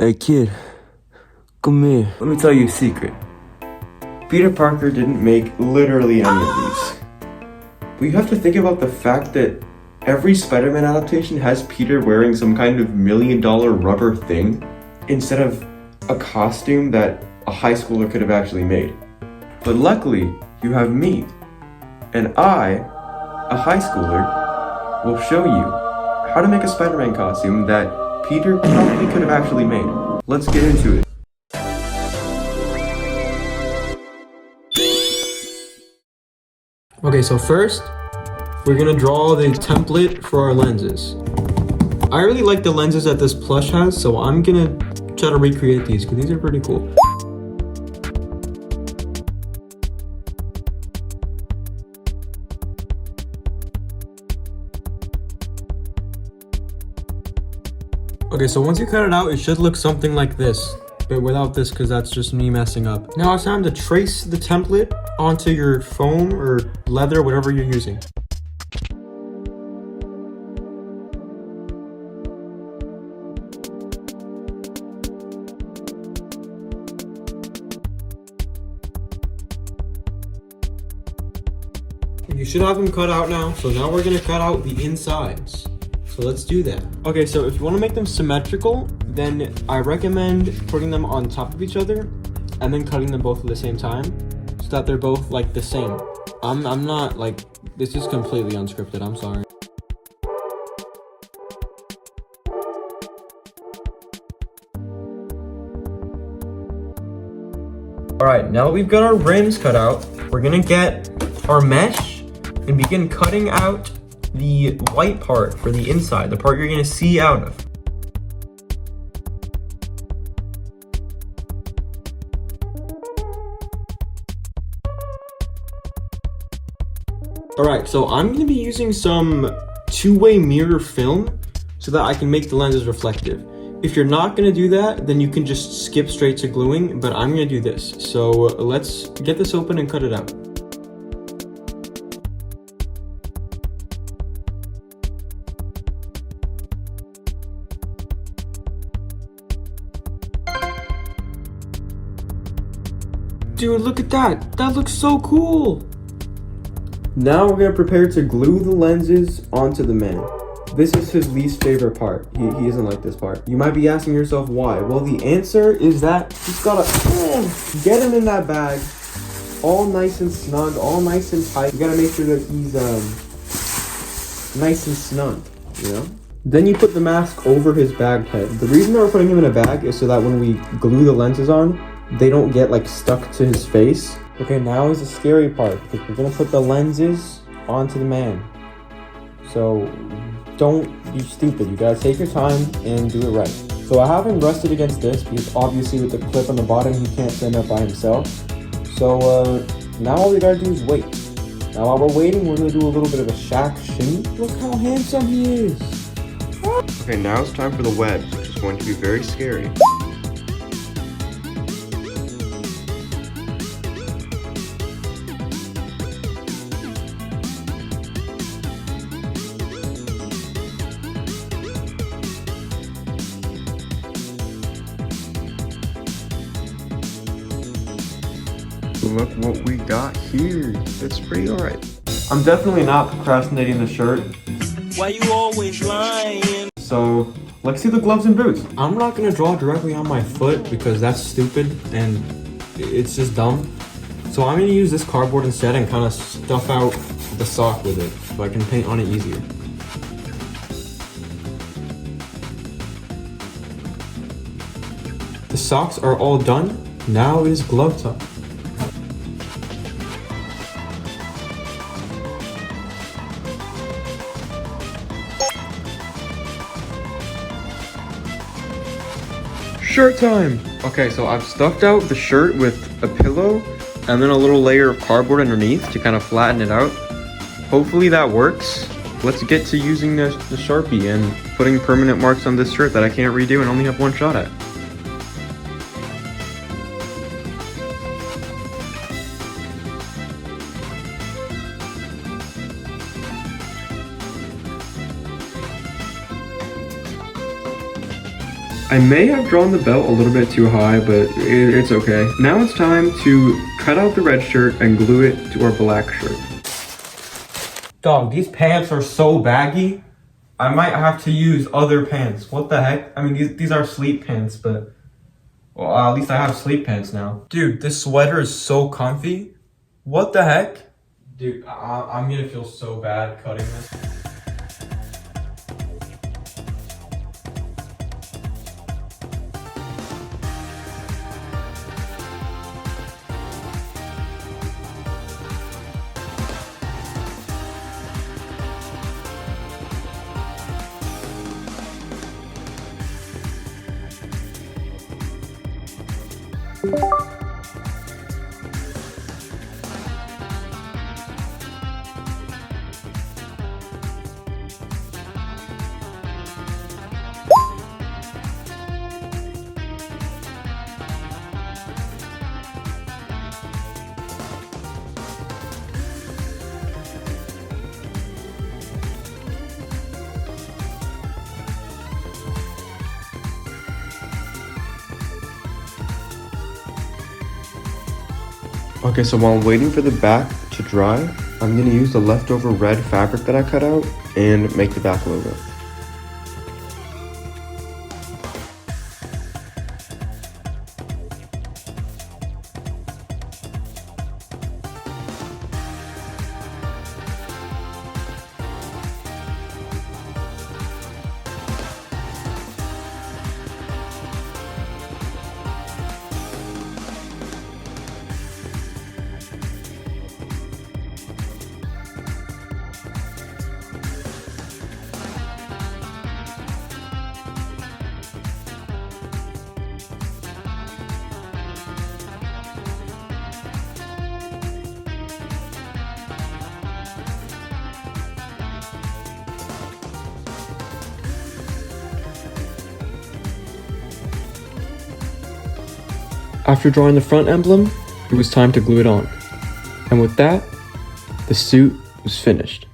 Hey kid, come here. Let me tell you a secret. Peter Parker didn't make literally any of these. But you have to think about the fact that every Spider-Man adaptation has Peter wearing some kind of $1 million rubber thing instead of a costume that a high schooler could have actually made. But luckily, you have me, and I, a high schooler, will show you how to make a Spider-Man costume that Peter probably could have actually made. Let's get into it. Okay, so first, we're gonna draw the template for our lenses. I really like the lenses that this plush has, so I'm gonna try to recreate these because these are pretty cool. Okay, so once you cut it out, it should look something like this, but without this because that's just me messing up. Now it's time to trace the template onto your foam or leather, whatever you're using. You should have them cut out now, so now we're gonna cut out the insides. So let's do that. Okay, so if you want to make them symmetrical, then I recommend putting them on top of each other and then cutting them both at the same time so that they're both like the same. I'm not like, this is completely unscripted, I'm sorry. Alright, now that we've got our rims cut out, we're gonna get our mesh and begin cutting out the white part for the inside, the part you're gonna see out of. Alright, so I'm gonna be using some two-way mirror film so that I can make the lenses reflective. If you're not gonna do that, then you can just skip straight to gluing, but I'm gonna do this. So let's get this open and cut it out. Dude, look at that! That looks so cool! Now we're gonna prepare to glue the lenses onto the man. This is his least favorite part. He doesn't like this part. You might be asking yourself why. Well, the answer is that he's gotta get him in that bag, all nice and snug, all nice and tight. You gotta make sure that he's nice and snug, you know? Then you put the mask over his bag head. The reason that we're putting him in a bag is so that when we glue the lenses on, they don't get like stuck to his face. Okay, now is the scary part because we're gonna put the lenses onto the man. So don't be stupid. You gotta take your time and do it right. So I have him rested against this because obviously with the clip on the bottom, he can't stand up by himself. So now all we gotta do is wait. Now while we're waiting, we're gonna do a little bit of a Shaq shimmy. Look how handsome he is. Okay, now it's time for the webs, which is going to be very scary. Look what we got here. It's pretty alright. I'm definitely not procrastinating the shirt. Why you always lying? So let's see the gloves and boots. I'm not gonna draw directly on my foot because that's stupid and it's just dumb. So I'm gonna use this cardboard instead and kind of stuff out the sock with it so I can paint on it easier. The socks are all done. Now it is glove time. Shirt time! Okay, so I've stuffed out the shirt with a pillow and then a little layer of cardboard underneath to kind of flatten it out. Hopefully that works. Let's get to using the Sharpie and putting permanent marks on this shirt that I can't redo and only have one shot at. I may have drawn the belt a little bit too high, but it's okay. Now it's time to cut out the red shirt and glue it to our black shirt. Dog, these pants are so baggy. I might have to use other pants. What the heck? I mean, these are sleep pants, but... Well, at least I have sleep pants now. Dude, this sweater is so comfy. What the heck? Dude, I'm gonna feel so bad cutting this. Okay, so while I'm waiting for the back to dry, I'm gonna use the leftover red fabric that I cut out and make the back logo. After drawing the front emblem, it was time to glue it on. And with that, the suit was finished.